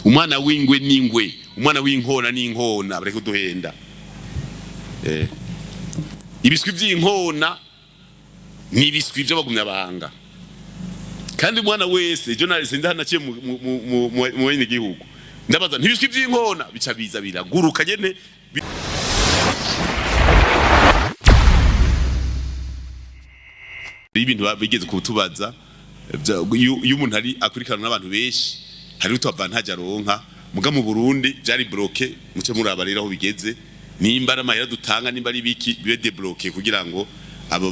umwana w'ingwe n'ingwe, umwana w'inkona n'inkona bareke kuduhenda. Ibiswi by'inkona ni ibiswi by'abagumya banga. Kandi umwana wese journalist ndahanaciye mu wene gihugu ndabaza ntibiswi by'inkona bica biza biraguruka nyene ibintu bigeze kutubaza iyo umuntu ari akurikirana n'abantu benshi hari utuavantage aronka muga mu Burundi byari bloqué muce muraba rero aho bigeze nimba amahera dutanga nimba ari biki bibe débloqué kugira ngo abo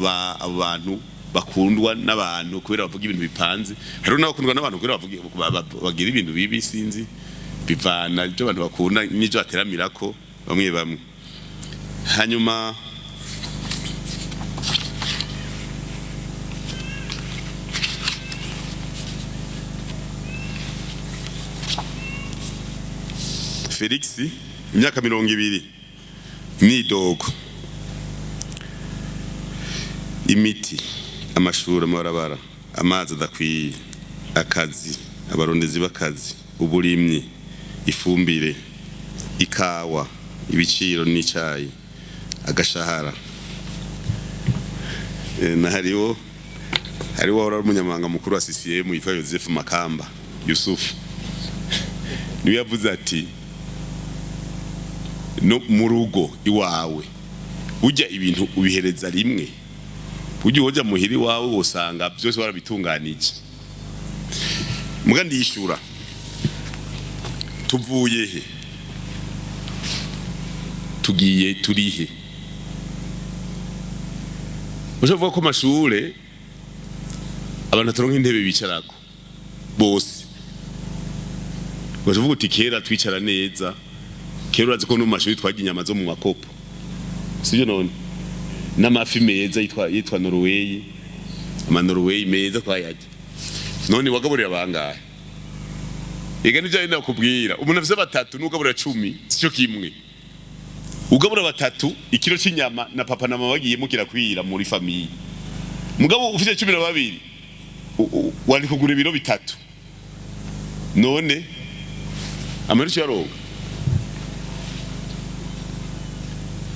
bantu bakundwa n'abantu kubera bavuga ibintu bipanze hari n'abakundwa n'abantu kubera bagira ibintu bibi sinzi bivana ibyo abantu bakunda n'ibyo bateramirako bamwe hanyuma Felix imyaka 20 nidogo imiti amashuri amabarabara amazi adakwiye akazi abarondezi bakazi uburimyi ifumbire ikawa ibiciro n'icayi agashahara na hariho hora umunyamanga mukuru wa CCM yitwa Joseph Makamba Yusuf niwe yavuze ati no murugo iwawe ujya ibintu ubihereza rimwe ujya hoja muhiri wawe usanga byose warabitunganije muga ndishura tuvuye he tugiye turihe ujavuga ko mashure abantu turonka intebe bicarako bose bavuga uti kera twicara neza kera urazi ko no mashuri twagiye inyama zo mu makopo sibyo none n'amafi meza yitwa Norway Norway meza twayajya none wagaburira bangahe ega nivyo ari nakubwira umuntu afise batatu n'ugaburira 10 cyo kimwe ugabura batatu ikiro cy'inyama na papa na mama bagiye mukira kwira muri famille mugabo ufite 12 wari kugura ibiro bitatu none amaruci yaroga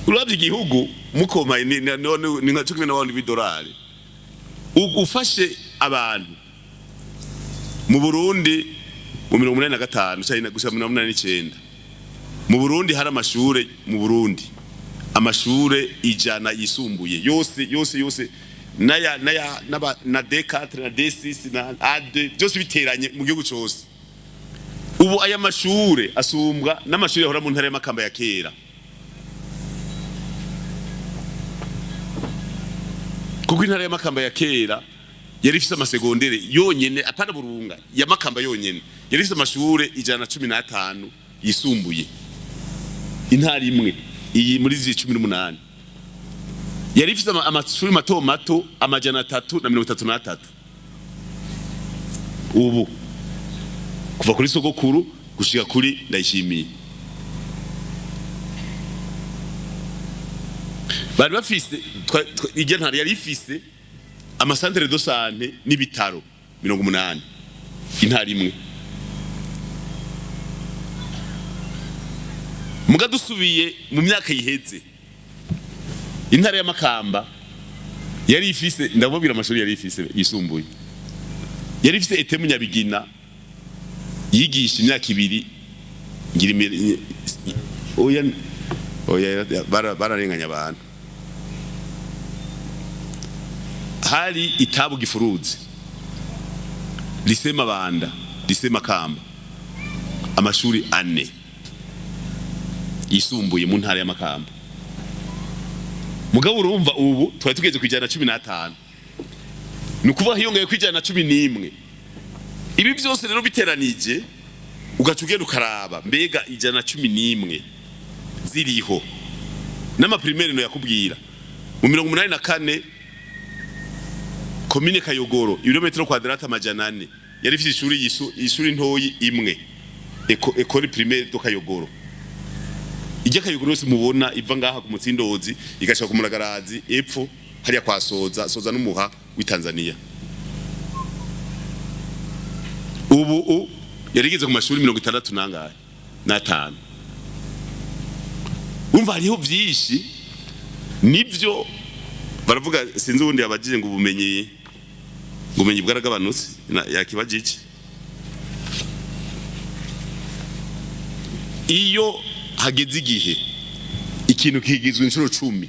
urabye igihugu mukoma ni nka 10 $1 ufashe abantu mu Burundi mu 1985 cyane gusa 1989 mu Burundi hari amashure mu Burundi amashure ijana yisumbuye yose na D4 na D6 na A2 byose biteranye mu gihugu cyose ubu aya mashure asumbwa n'amashure yahora mu ntare y'Amakamba ya kera kuko intare y'Amakamba ya kera yari ifise amasegondere yonyene apana burunga ya Makamba yonyene yari ifise amashure 115 yisumbuye intari imwe iyi muri 18 yari ifise amashuri mato amajana 333 ubu kuva kuri sogokuru gushika kuri Ndayishimiye bari bafise ijya ntari yari ifise amasantere do sante n'ibitaro 80 intari imwe muga dusubiye mu myaka yiheze intare y'Amakamba yari ifise ndabobira amashuri yari ifise yisumbuye yari ifise ete munyabigina yigisha imyaka 2 ngira oya bararenganya abantu hari itabu gifuruzi lisema banda lisema Makamba amashuri 4 yisumbuye mu ntara y'Amakamba mugabo urumva ubu twari tugeze kwijana 15 nukuvuga hiyongeye kwijana 11 ibi byose rero biteranije ugacugenda ukaraba mbega ijana 11 ziriho n'ama primaire no yakubwira mu 1984 komine Kayogoro ibirometero kwadrata amajana 4 yari ifite ishuri ntoyi imwe école primaire do Kayogoro ijya Kayogoro yose mubona iva ngaha ku mutsindozi igashaka ku Muragarazi epfo hariya kwa soza n'umuha w'Tanzania ubu yarigeze ku mashuri 60 nangahe na5 umva hariho byinshi nivyo baravuga sinzi ubundi yabajije ngo ubumenyi bwaragabanutse yakibajije iyo hageze igihe ikintu kigizwe inshuro 10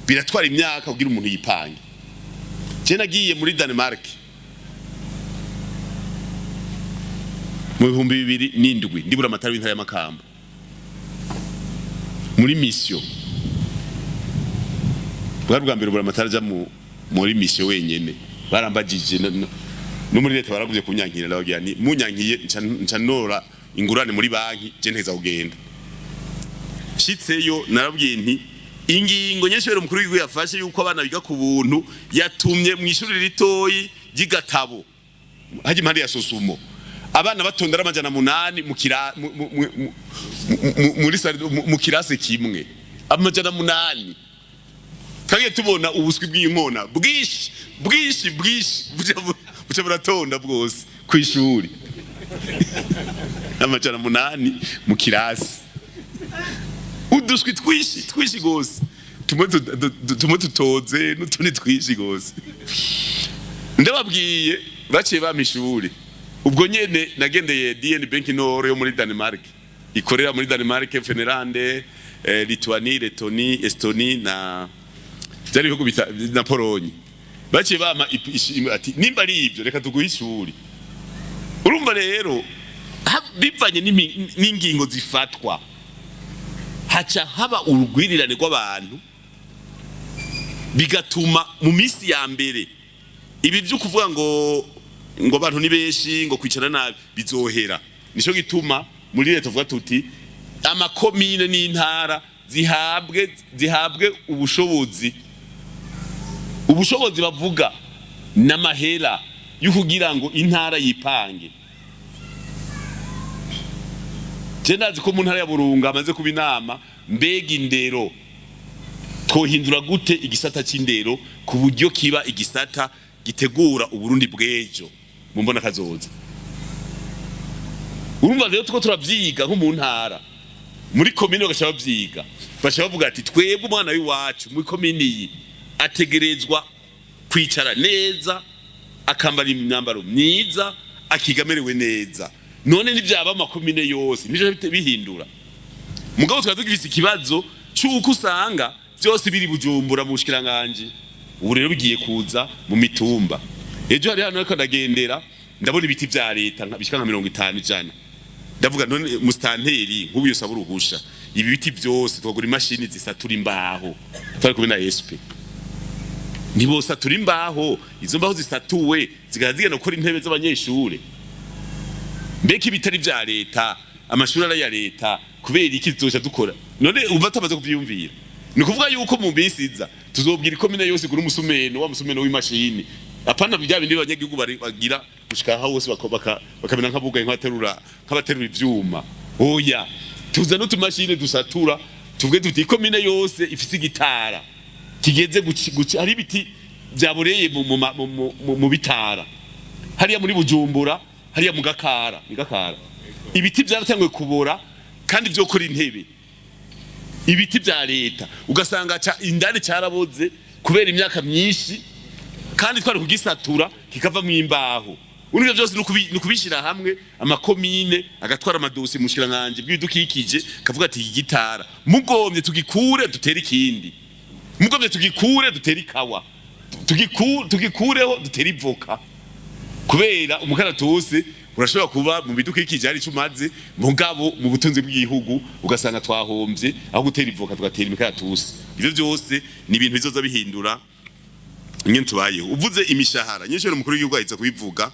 biratwara imyaka kugira umuntu yipange. Je nagiye muri Denmark mu 2007 ndibura amatara w'intara y'Amakamba muri mission bwa mbere bura amatara ja muri mission wenyene barambagije no muri leta baravuze kunyankira nabagira ni munyankiye ncanora ingurane muri banki je nteza kugenda shitseyo narabwiye nti ingingo nyeshero mukuru w'igihugu yafashe yuko abana biga ku buntu yatumye mu ishuri ritoyi ry'Igatabo haje impande ya Sosumo abana batondera amajana 8 mu kirase kimwe amajana 8 kagiye tubona ubuswi bw'inkona bwishi buca buratonda bwose ku ishuri amajana 8 mu kirase uduswi twishi gose tumwe tutoze n'utundi twishi gose ndababwiye baciye bamishuri ubwo nyene nagendeye DN Bank Nord yo muri Denmark ikorera muri Denmark Finlande Lituanie Lettonie Estonie na byari bihugu na Pologne baciye bama ati nimba ari ivyo reka tuguhe ishuri urumva rero bivanye n'ingingo zifatwa haca haba urugwirirane rw'abantu bigatuma mu misi ya mbere ibi byo kuvuga ngo abantu ni benshi ngo kwicara nabi bizohera nico gituma muri leta tuvuga tuti amakomine n'intara zihabwe ubushobozi bavuga n'amahera yo kugira ngo intara yipange. Je ndazi ko mu ntara ya Burunga amaze kuba inama mbega indero twohindura gute igisata c'indero ku buryo kiba igisata gitegura uburundi bwejo mu mbona kazoza. Urumva rero tuko turavyiga nko mu ntara muri komine bagashaka bavyiga bashaka bavuga ati twebwe umwana w'iwacu muri komine iyi ategerezwa kwicara neza akambara imyambaro myiza akigamerewe neza. None nivyaba amakomine yose nije bihindura mugabo twazugifise ikibazo cyuko usanga byose biri Bujumbura mu bushikiranganje ubu rero bigiye kuza mu mitumba. Ejo hari hano ariko ndagendera ndabona ibiti vya leta bishika nka 50 jana ndavuga none mustanteri nk'ubu yose aburuhusha ibi biti byose twagura imashini zisatura imbaho twari kubena SP nibo satura imbaho izo mbaho zisatuwe zigazigana gukora intebe z'abanyeshure mbeki bitari vya leta amashuri ara ya leta kubera iki zoca dukora none umva tamaze kuvyumvira ni kuvuga yuko mu bisiza tuzobwira ikomine yose kuri umusumeno w'imashini apana bya bindi banyagihugu bagira gushika aho hose bakamena nkabuga inkaterura nk'abaterura ivyuma oya tuza no tumashine dusatura tuvuge tuti ikomine yose ifise igitara kigeze guci hari biti byaboreye mu bitara hariya muri Bujumbura hariya mu Gakara ibiti byaratangwe kubora kandi byo kora intebe ibiti bya leta ugasanga indani cyaraboze kubera imyaka myinshi kandi twari kugisatura kikava mu imbaho urivyo byose nukubishira hamwe amakomine agatwara amadosi mu shiranganje bw'idukikije kavuga ati igitara mugomye tugikure dutere ikindi mugomye tugikure dutere ikawa tugikureho dutere ivoka kubera umukaratusi urashobora kuba mu bidukikije ari cumaze mugabo mu butunzi bw'igihugu ugasanga twahombye aho gutera ivoka tugatera imikaratusi. Ivyo byose ni ibintu bizoza bihindura nyene tubayeho. Uvuze imishahara nyinshi mukuru w'igihugu ahitsa kubivuga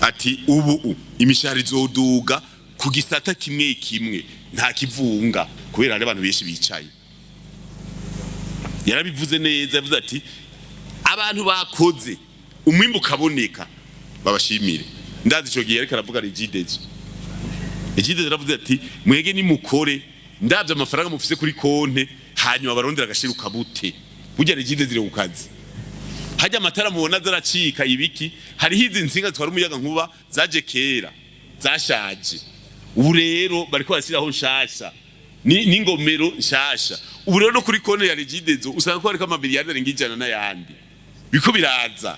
ati ubu imishahara izoduga ku gisata kimwe nta kivunga kubera ari abantu benshi bicaye. Yarabivuze neza yavuze ati abantu bakoze umwimbu kaboneka babashimire. Ndazi ico gihe ariko aravuga rigidezo aravuze ati mwege ni mukore ndavye amafaranga mufise kuri konte hanyuma barondera agashiruka bute burya rigidezo ire kukazi hajya amatara mubona zaracika ibiki hari hizi nsinga twari umuyaga nkuba zaje kera zashaje ubu rero bariko bashyiraho nshasha n'ingomero nshasha ubu rero no kuri konti ya regidezo usanga ko hariko amamiliyari arenga 100 n'ayandi biko biraza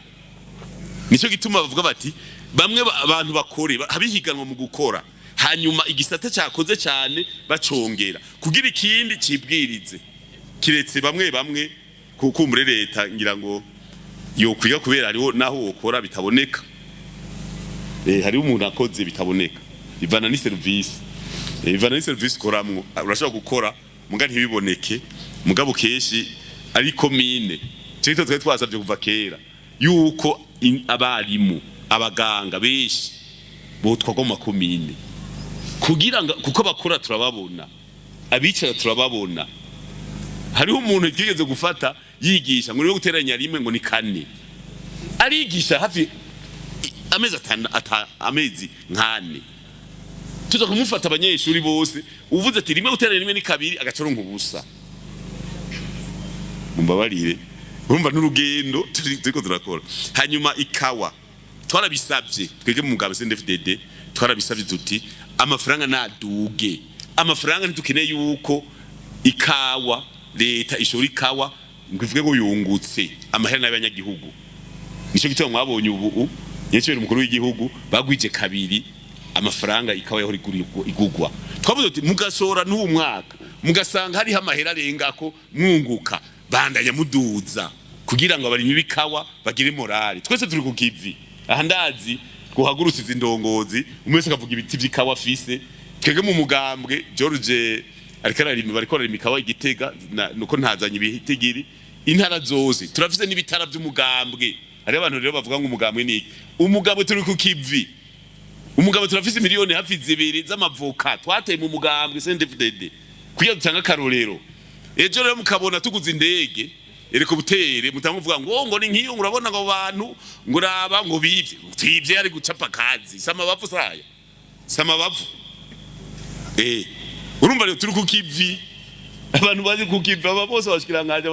nico gituma bavuga bati bamwe abantu bakore habihiganwa mu gukora hanyuma igisata cyakoze cyane bacongera kugira ikindi cibwirize kiretse bamwe kukumure leta ngira ngo yo kwiga kubera hariho naho ukora bitaboneka hari umuntu akoze bitaboneka ivana ni service koramwo urashobora gukora muga ntibiboneke mugabo keshi ariko mine cyo twe twasabye kuva kera yuko abarimu abaganga beshi botwa ko makomine kugira ngo kuko bakora turababona abicara turababona hariho umuntu yigeze gufata yigisha ngo niwe guteranya rimwe ngo ni 4 arigisha hafi amezi 4 tuza kumufata abanyeshuri bose uvuze ati rimwe guteranya rimwe ni 2 agacoronka ubusa mumbabarire urumva n'urugendo turiko turakora hanyuma ikawa twarabisabye twege mu mugambi CNDD twarabisabye tuti amafaranga naduge amafaranga nitukeneye yuko ikawa leta ishori ikawa ngivuge ngo yungutse amahera n'abanyagihugu nico gitwa mwabonye ubu nyecyo umukuru w'igihugu bagwije 2 amafaranga ikawa yaho igugwa twavuze tuti mugashora n'uwo mwaka mugasanga hari amahera arengako mwunguka bandanya muduza kugira ngo abarimyi bikawa bagire morale twese turi ku kivi aha ndazi guhagurutsa izindongozi umwese akavuga ibiti by'ikawa fise twege mu mugambwe George arikararimi bariko ikawa igitega nuko ntazanye ibihitigiri intara zose turafise n'ibitara by'umugambwe ari abantu rero bavuga ngo umugambwe ni umugambwe turi ku kivi umugambwe turafise miliyoni hafi 2 z'amavoka twateye mu mugambwe CNDD kuya dutanga karorero ejo rero mukabona tuguze indege ereko butere mutamuvuga ngo ni nkiyo urabona ngo abantu ngo raba ngo bivye ari gucapa kazi sama bavu saya sama bavu urumva rero turi ku kivi abantu bazi ku kivi aba bose bashikiranganje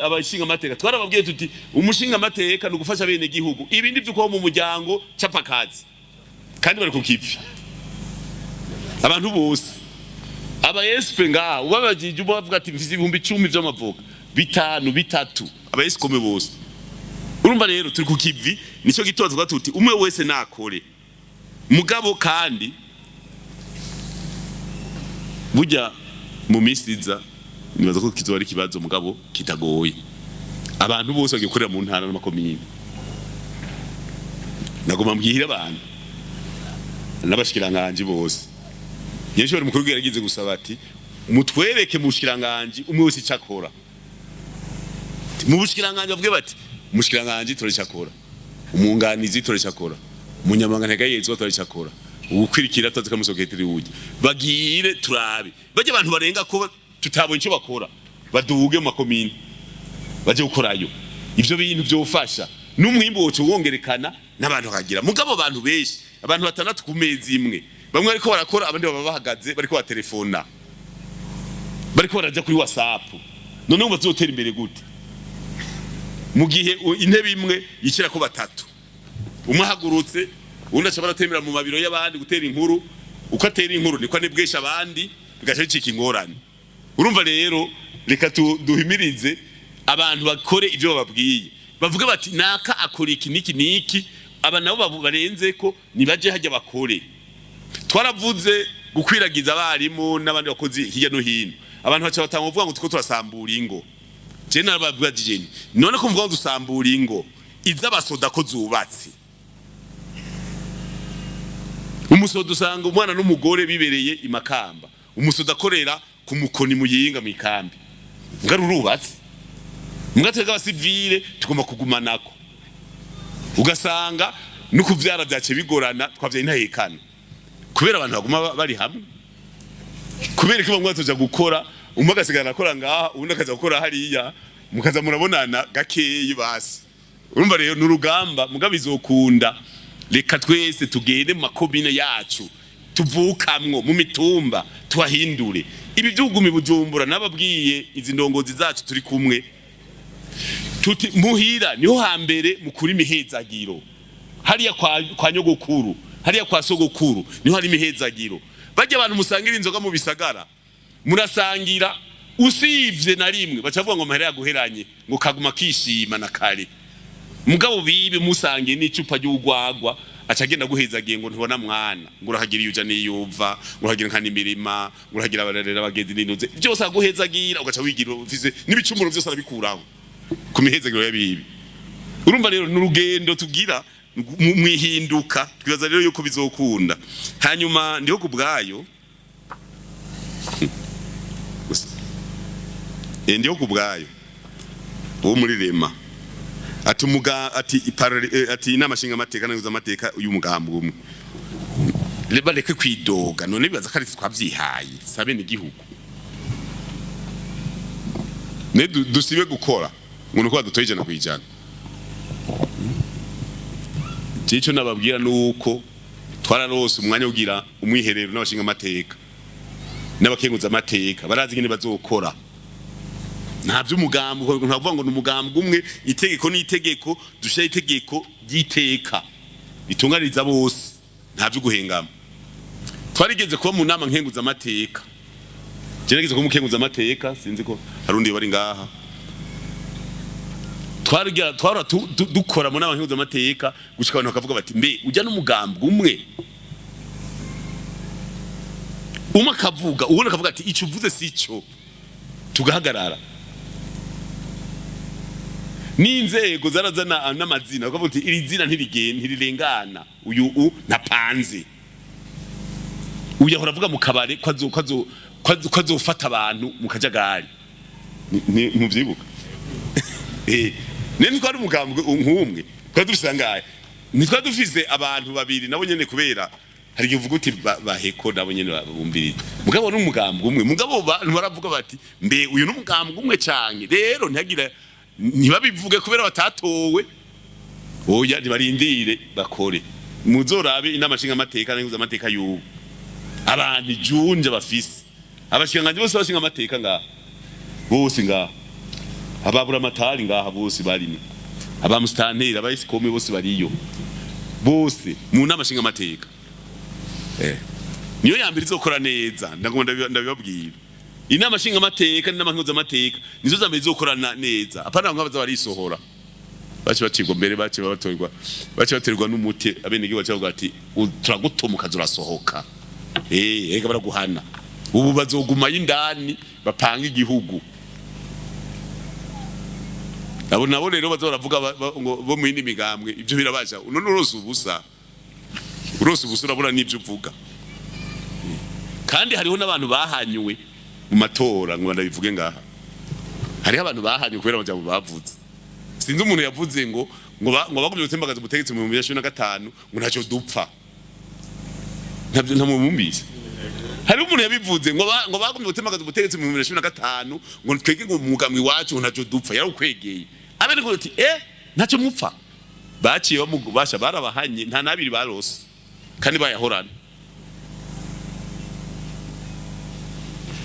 abashinga amateka twarababwiye tuti umushinga amateka no gufasha bene gihugu ibindi byuko mu muryango capa kazi kandi bari ku kivi abantu bose aba espe nga ubabajije ubavuga ati mfise 10,000 by'amavuka 5 3 aba esikome bose urumva rero turi ku kivi nico gitoza tuti umwe wese nakore mugabo kandi burya mu misiza nibaza ko kizoba ari kibazo mugabo kitagoye abantu bose bagikorera mu ntara n'amakomine nagoma mbwihira abantu n'abashikiranganje bose yeshobora mukuru yaragize gusaba ati mutwereke mu bushikiranganje umwe wese cyakora mu bushikiranganje bavuge bati umushikiranganje turacakora umunganizi turacakora umunyamanga ntagayezwa turacakora ubukwirikira tuzika musoketiri uje bagire turabe baje abantu barenga ko tutabonye icyo bakora baduge mu makomine baje gukorayo ivyo bintu byofasha n'umwimbo wocu wongerekana n'abantu kagira mugabo abantu beshi abantu batandatu ku mezi imwe bamwe ariko barakora abandi baba bahagaze bariko ba telefona bariko baraja kuri WhatsApp none ngo bazotera imbere gute mu gihe intebe imwe yikira ko batatu umwe hagurutse undi acabara temera mu mabiro y'abandi gutera inkuru uko atera inkuru niko anebwesha abandi bigaje cika ingorane urumva rero reka duhimirize abantu bakore ivyo bababwiye bavuga bati naka akora iki niki aba nabo barenze ko nibaje hajya bakore twaravuze gukwiragiza abarimu n'abandi bakozi hirya no hino abantu baca batanga kuvuga ngo tuko turasambura ingo je nababwajije none ko mvuga ngo dusambura ingo izabasoda ko zubatse umusoda usanga umwana n'umugore bibereye imakamba umusoda akorera ku mukoni muyinga mu ikambi ngarurubatse mwatega abasivile tugomba kugumanako ugasanga no kuvyara byace bigorana twavye intahekana kubera abantu baguma bari hamwe kubera ko bamwe batoja gukora umwe agasigara akora ngaha ubundi akaza gukora hariya mukaza murabonana gakeyi basi urumva rero n'urugamba mugabo izokunda reka twese tugende mu makomine yacu tuvukamwo mu mitumba tuhahindure ibi byugumi bujumbura nababwiye izi ndongozi zacu turi kumwe tuti muhira niho hambere mukuri mihezagiro hariya kwa nyogokuru hariya kwa sogokuru niho hari imihezagiro. Bajya abantu musangira inzoga mu bisagara murasangira usivye na rimwe bacavuga ngo mahera yaguheranye ngo kaguma kishima na kare. Mugabo bibe musangiye n'icupa ry'ugwagwa acagenda guhezagiye ngo ntubona mwana ngo urahagira yuja niyuva ngo urahagira nka nimirima ngo urahagira abarerera bagenzi n'intuze byose aguhezagira ugaca wigira ufise n'ibicumuro byose arabikuraho ku mihezagiro yabibi. Urumva rero n'urugendo tugira mwihinduka twibaza rero yuko bizokunda. Hanyuma ndiho kubwayo ndiho kubwayo uwo muri rema ati inamashinga amateka n'uza amateka y'umugambo umwe leba reke kwidoga none bibaza ko ari twavyihaye sabe n'igihugu ne dusibe gukora umuntu kwa dutoye ijana kwijana. Cico nababwira nuko twararose umwanya ugira umwiherero n'abashinga amateka n'abakenguza amateka barazi ngene bazokora. Ntabyo umugambo ntavuga ngo n'umugambo umwe itegeko n'itegeko dushyira itegeko ry'iteka itunganiriza bose ntabyo guhengama. Twarigeze kuba mu nama nkenguza amateka gerageze ko mukenguza amateka sinzi ko harundi bari ngaha twara dukora mu nama nkenguza amateka gushika abantu bakavuga bati mbe ujya n'umugambo umwe akavuga ubona akavuga ati icyo uvuze si cyo tugahagarara. N'inzego zarazana n'amazina bakavuga ati iri zina ntirirengana uyu napanze uyahora avuga mu kabare kwazofata abantu mu kajagari muvyibuka nene twari umugambwe nk'umwe twari dusangaye nitwa dufise abantu babiri nabo nyene kubera hari ivuga uti baheko nabo nyene bumviriza mugabo n'umugambwe umwe mugabo abantu baravuga bati mbe uyu n'umugambwe umwe cyane rero ntihagira ntibabivuge kubera batatowe oya ntibarindire bakore muzorabe inamashinga amateka n'inguza amateka y'ubu abantu junje bafise abashinganje bose bashinga amateka ngaha bose ngaha ababura amatari ngaha bose barimo abamusitanteri abayisikome bose bariyo bose mu namashinga amateka niyo yambere izokora neza ndabibabwira inama shinga amateka n'amankuza amateka nizo zambere izokorana neza apana nk'abaza barisohora bacibwa mbere baterwa n'umuti abene giwa cyavuga ati turagutumuka zurasohoka ega baraguhana ubu bazoguma y'indani bapanga igihugu nabo rero bazoravuga bo mu yindi migambwe ibyo birabaja none urose ubusa urabura n'ibyo uvuga kandi hariho n'abantu bahanyuwe mu matora ngo ndabivuge ngaha hariho abantu bahanyuwe kubera abajya bavuze sinzi umuntu yavuze ngo bagumye gutembagaza ubutegetsi mu 2015 ngo ntacyo dupfa ntabyo ntamumumbise hari umuntu yabivuze ngo bagumye gutembagaza ubutegetsi mu 2015 ngo twege ngo umugambi wacu ntacyo dupfa yarukwegeye abene ngo ati ntacyo mupfa baciye bamubasha barabahanye nta nabiri barose kandi bayahorana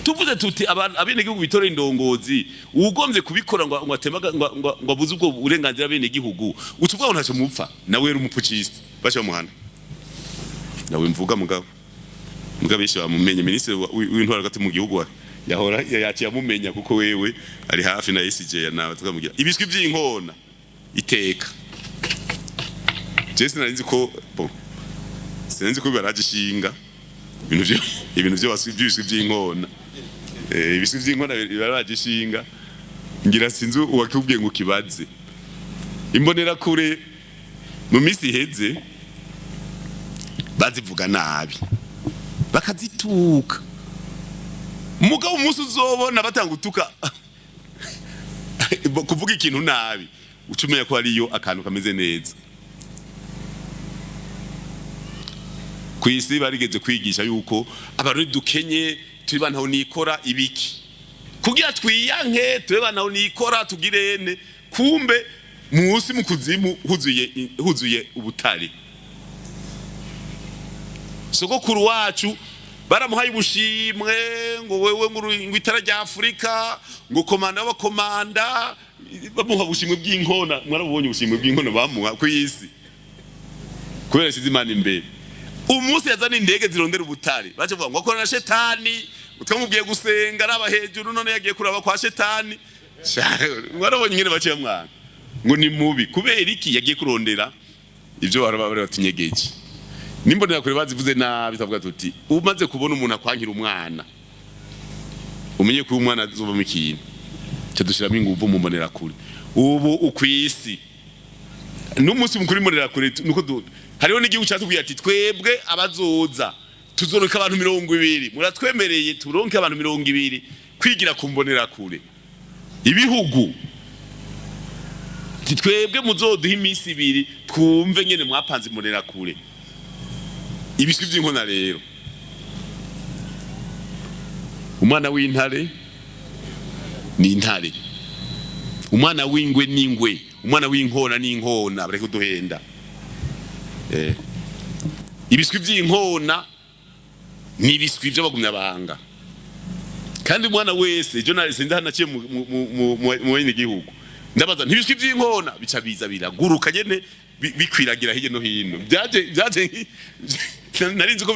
tuvuze tuti abene gihugu bitore indongozi ugombye kubikora ngo atemaga ngo abuze ubwo uburenganzira abene gihugu utuvuga ngo ntacyo mupfa nawe uri umupfuciste basha muhana nawe mvuga mugabo benshi bamumenye ministre w'intwara gati mu gihugu yahora yaciye amumenya kuko wewe ari hafi na SJ nawe tukamugira ibiswi by'inkona iteka Jesse narinzi ko sinzi ko baragishinga ibintu byo wasibye by'inkona ibiswi by'inkona baragishinga ngira sinzi uwakubwiye ngo kibaze imbonera kure mu misi iheze bazivuga nabi bakazituka mugabo umunsi uzobona batanga utuka kuvuga ikintu nabi ucumenya ko ariyo akantu kameze neza kwisi barigeze kwigisha yuko abarundi dukenye turi bantu nikora ibiki kugira twiyanke tube bantu nikora tugirene kumbe musi mu kuzimu huzuye ubutari sogokuru wacu baramuhaye ubushimwe ngo wewe ngo itara rya Afrika ngo komanda w'abakomanda bamuha ubushimwe bw'inkona mwarabonye ubushimwe bw'inkona bamuha ku isi kubera sizimana imbere umunsi yazana indege zirondera ubutare baje vuga ngo akora na shetani twamubwiye gusenga araba hejuru none yagiye kuraba kwa shetani mwarabonye nyene baciye mwana ngo ni mubi kubera iki yagiye kurondera ivyo barabare batunyegeje nimbonera kure bazivuze nabi tavuga tuti umaze kubona umuntu akwankira umwana umenye ko umwana azova mu kintu cyadushiramo inguvu mu mbonera kure ubu ukwisi n'umunsi mukuru mbonera kure nuko hariho n'igihugu cyatubwiye ati twebwe abazoza tuzoronka abantu 200 muratwemereye turonke abantu 200 kwigira kumbonera kure ibihugu twebwe muzoduha iminsi 2 twumve nyene mwapanze imbonera kure ibiswi by'inkona rero umwana w'intare ni intare umwana w'ingwe n'ingwe umwana w'inkona n'inkona bareke kuduhenda ibiswi by'inkona ni ibiswi by'abagumya banga kandi umwana wese journalist ndahanaciye mu wene gihugu ndabaza ntibiswi by'inkona bica biza biraguruka nyene bikwiragira hirya no hino byaje narinzi ko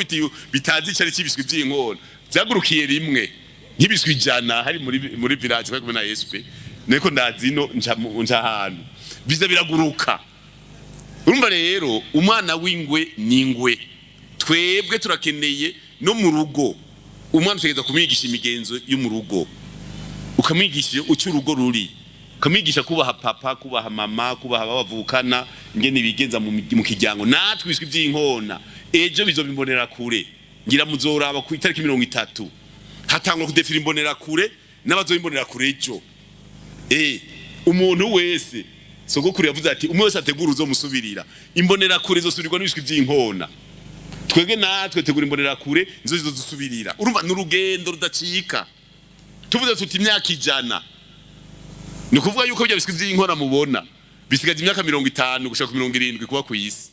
bitazi cyari kibiswi by'inkona byagurukiye rimwe nk'ibiswi jana hari muri village kwa na SP neko ndazino nja hano biza biraguruka urumva rero umwana w'ingwe n'ingwe twebwe turakeneye no mu rugo umwana utegeza kumwigisha imigenzo yo mu rugo ukamwigisha ucyo urugo ruri ukamwigisha kubaha papa kubaha mama kubaha abavukana ingene bigenza mu kijyango natwe biswi by'inkona ejo bizobimbonera kure ngira muzoraba ku itariki 30 hatangwa kudefira imbonera kure n'abazoyimbonera kure ejo umuntu wese sogokuru yavuze ati umwe wese ategura uzomusubirira imbonera kure zosubirirwa n'ibiswi by'inkona twege natwe tegura imbonera kure izo zizosubirira urumva n'urugendo rudacika tuvuze tuti imyaka 100 ni kuvuga yuko bya biswi by'inkona mubona bisigaje imyaka 50 gushaka ku 70 kuba ku isi